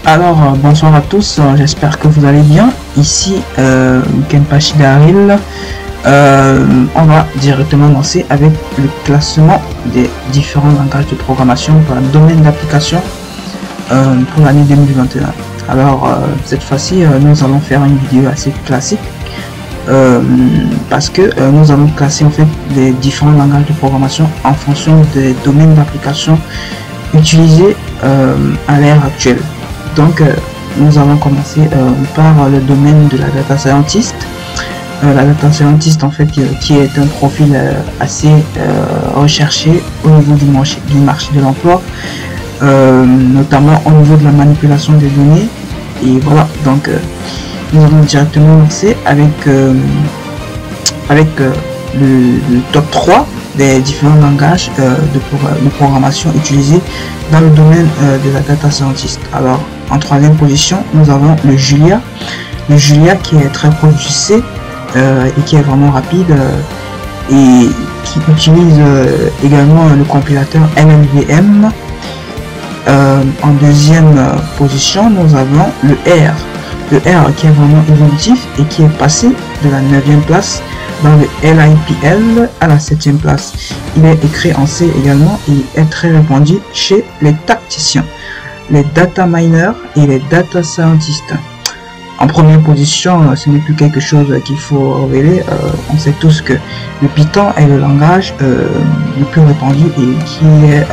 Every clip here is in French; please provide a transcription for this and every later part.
Alors, bonsoir à tous, j'espère que vous allez bien. Ici, Kenpachi Daryl. On va directement lancer avec le classement des différents langages de programmation pour le domaine d'application pour l'année 2021. Alors, cette fois-ci, nous allons faire une vidéo assez classique parce que nous allons classer en fait les différents langages de programmation en fonction des domaines d'application utilisés à l'ère actuelle. Donc, nous allons commencer par le domaine de la data scientist. La data scientist, en fait, qui est un profil assez recherché au niveau du marché de l'emploi, notamment au niveau de la manipulation des données. Et voilà, donc nous allons directement lancer avec, le top 3 des différents langages de programmation utilisés dans le domaine de la data scientist. Alors, en troisième position, nous avons le Julia. Le Julia qui est très proche du C et qui est vraiment rapide et qui utilise également le compilateur LLVM. En deuxième position, nous avons le R. Le R qui est vraiment évolutif et qui est passé de la 9e place dans le LIPL à la 7e place. Il est écrit en C également et est très répandu chez les tacticiens, les data miners et les data scientists. En première position, ce n'est plus quelque chose qu'il faut révéler. On sait tous que le Python est le langage le plus répandu et qui est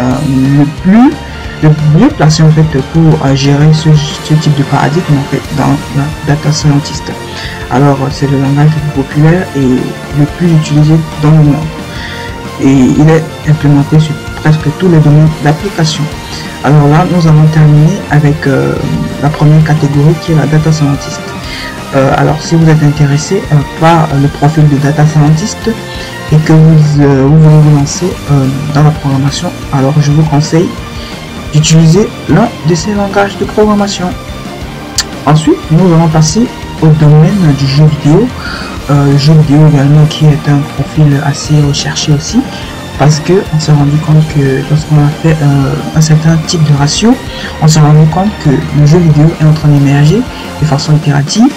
le mieux placé en fait pour gérer ce type de paradigme en fait dans la data scientist. Alors c'est le langage le plus populaire et le plus utilisé dans le monde. Et il est implémenté sur presque tous les domaines d'application. Alors là, nous allons terminer avec la première catégorie qui est la data scientist. Alors si vous êtes intéressé par le profil de data scientist et que vous voulez vous lancer dans la programmation, alors je vous conseille d'utiliser l'un de ces langages de programmation. Ensuite, nous allons passer au domaine du jeu vidéo. Le jeu vidéo également qui est un profil assez recherché aussi, parce que on s'est rendu compte que lorsqu'on a fait un certain type de ratio, on s'est rendu compte que le jeu vidéo est en train d'émerger de façon itérative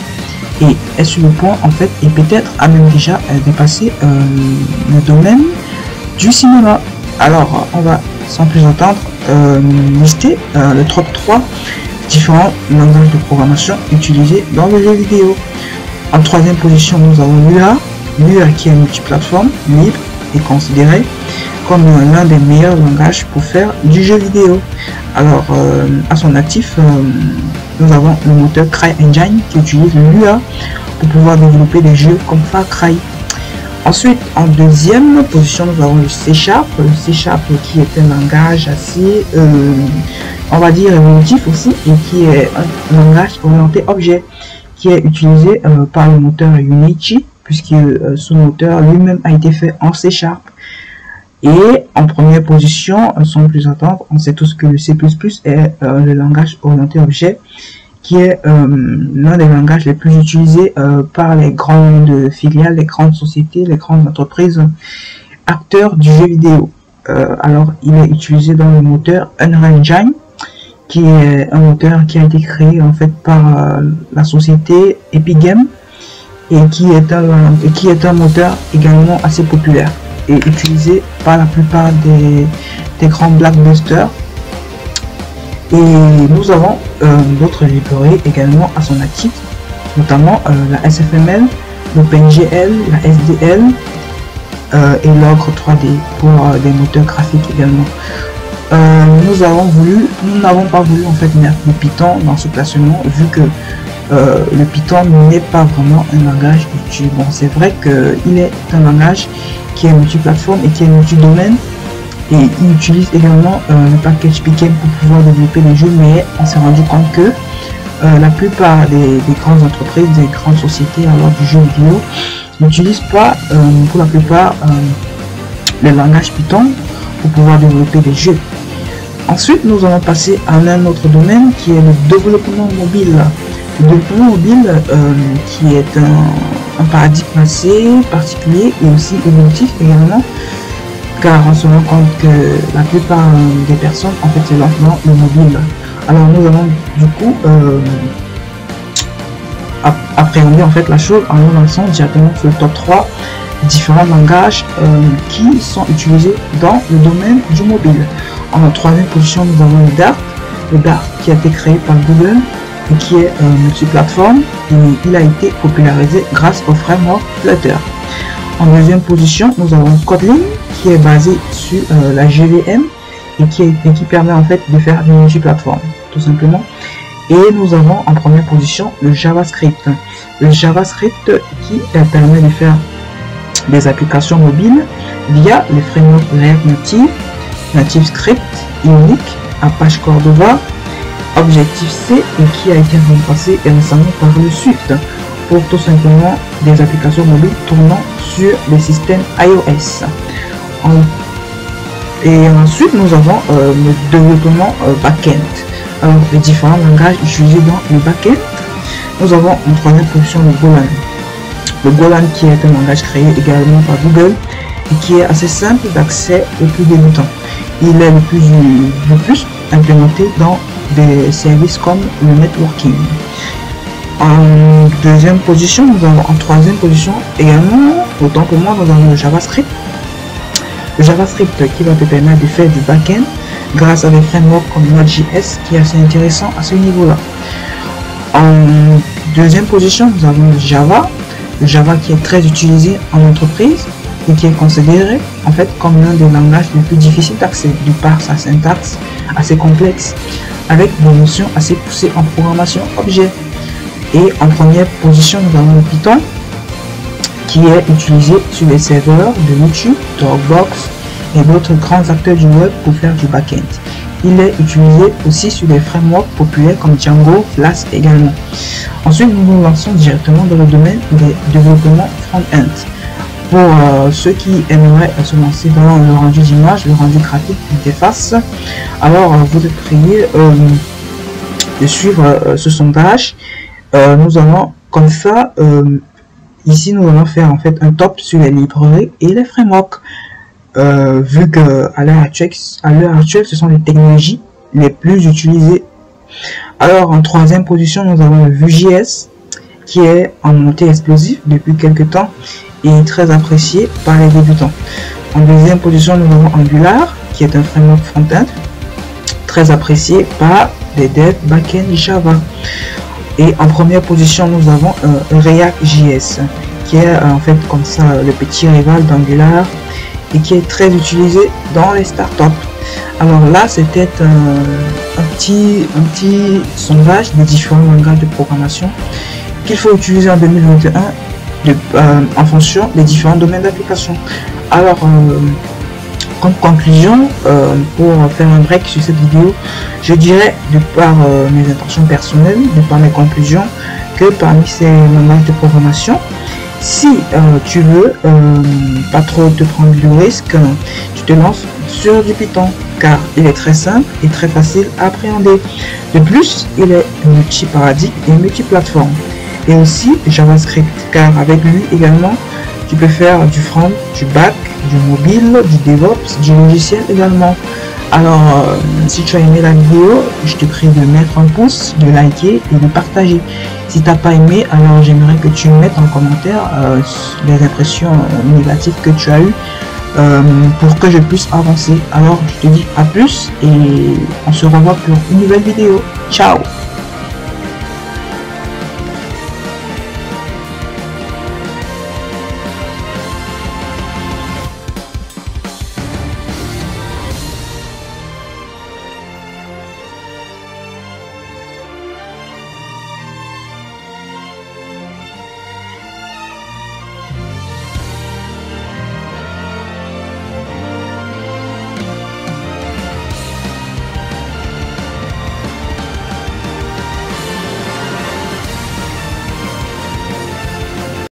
et est sur le point en fait et peut-être a même déjà dépassé le domaine du cinéma. Alors on va sans plus attendre lister le top 3 différents langages de programmation utilisés dans le jeu vidéo. En troisième position, nous avons Lua. Lua qui est multiplateforme, libre et considéré comme l'un des meilleurs langages pour faire du jeu vidéo. Alors à son actif, nous avons le moteur CryEngine qui utilise Lua pour pouvoir développer des jeux comme Far Cry. Ensuite, en deuxième position, nous avons le C#. Le C# qui est un langage assez, on va dire, évolutif aussi, et qui est un langage orienté objet, qui est utilisé par le moteur Unity, puisque ce moteur lui-même a été fait en C#. Et en première position, sans plus attendre, on sait tous que le C++ est le langage orienté objet, qui est l'un des langages les plus utilisés par les grandes filiales, les grandes sociétés, les grandes entreprises, acteurs du jeu vidéo. Alors, il est utilisé dans le moteur Unreal Engine, qui est un moteur qui a été créé en fait par la société Epic Games et qui est un moteur également assez populaire et utilisé par la plupart des grands blockbusters. Et nous avons d'autres librairies également à son actif, notamment la SFML, l'OpenGL, la SDL et l'Ogre 3D pour des moteurs graphiques également. Nous n'avons pas voulu en fait mettre le Python dans ce classement vu que le Python n'est pas vraiment un langage utile. Bon, c'est vrai qu'il est un langage qui est multiplateforme et qui est multidomaine. Et il utilise également le package Pygame pour pouvoir développer les jeux, mais on s'est rendu compte que la plupart des grandes entreprises, des grandes sociétés alors du jeu vidéo n'utilisent pas pour la plupart le langage Python pour pouvoir développer des jeux. Ensuite, nous allons passer à un autre domaine qui est le développement mobile. Le développement mobile qui est un paradigme assez particulier et aussi évolutif également, car on se rend compte que la plupart des personnes en fait se lancent dans le mobile. Alors nous allons du coup appréhender en fait la chose en nous lançant directement sur le top 3 différents langages qui sont utilisés dans le domaine du mobile. En troisième position, nous avons le Dart. Le Dart qui a été créé par Google et qui est multiplateforme, et il a été popularisé grâce au framework Flutter. En deuxième position, nous avons Kotlin qui est basé sur la JVM et qui permet en fait de faire du multiplateforme tout simplement. Et nous avons en première position le JavaScript. Le JavaScript qui permet de faire des applications mobiles via les frameworks React Native, NativeScript, Ionic, Apache Cordova, Objective-C et qui a été remplacé récemment par le Swift pour tout simplement des applications mobiles tournant sur les systèmes iOS. Et ensuite nous avons le développement back-end. Alors les différents langages utilisés dans le back-end, nous avons en troisième position le Golang. Le Golang qui est un langage créé également par Google et qui est assez simple d'accès aux plus débutants. Il est le plus implémenté dans des services comme le networking. En deuxième position, nous avons en troisième position également, autant que moi, nous avons le JavaScript. Le JavaScript qui va te permettre de faire du back-end grâce à des frameworks comme Node.js qui est assez intéressant à ce niveau-là. En deuxième position, nous avons le Java. Le Java qui est très utilisé en entreprise et qui est considéré en fait comme l'un des langages les plus difficiles d'accès de par sa syntaxe assez complexe avec des notions assez poussées en programmation objet. Et en première position, nous avons le Python qui est utilisé sur les serveurs de YouTube, Dropbox et d'autres grands acteurs du web pour faire du back-end. Il est utilisé aussi sur des frameworks populaires comme Django, Flask également. Ensuite, nous nous lançons directement dans le domaine des développements front-end. Pour ceux qui aimeraient se lancer dans le rendu d'image, le rendu graphique d'interface, alors vous êtes prié de suivre ce sondage. Nous allons comme ça, ici nous allons faire en fait un top sur les librairies et les frameworks. Vu que à l'heure actuelle, ce sont les technologies les plus utilisées. Alors en troisième position, nous avons le Vue.js qui est en montée explosive depuis quelques temps et très apprécié par les débutants. En deuxième position, nous avons Angular qui est un framework front-end très apprécié par les devs back-end Java. Et en première position, nous avons React.js qui est en fait comme ça le petit rival d'Angular et qui est très utilisé dans les startups. Alors là, c'était un petit sondage des différents langages de programmation qu'il faut utiliser en 2021 en fonction des différents domaines d'application. Alors, comme conclusion, pour faire un break sur cette vidéo, je dirais, de par mes intentions personnelles, de par mes conclusions, que parmi ces langages de programmation, si tu veux pas trop te prendre le risque, tu te lances sur du Python car il est très simple et très facile à appréhender. De plus, il est multi-paradigme et multi-plateforme. Et aussi JavaScript car avec lui également tu peux faire du front, du back, du mobile, du DevOps, du logiciel également. Alors si tu as aimé la vidéo, je te prie de mettre un pouce, de liker et de partager. Si tu n'as pas aimé, alors j'aimerais que tu mettes en commentaire les impressions négatives que tu as eues pour que je puisse avancer. Alors je te dis à plus et on se revoit pour une nouvelle vidéo. Ciao!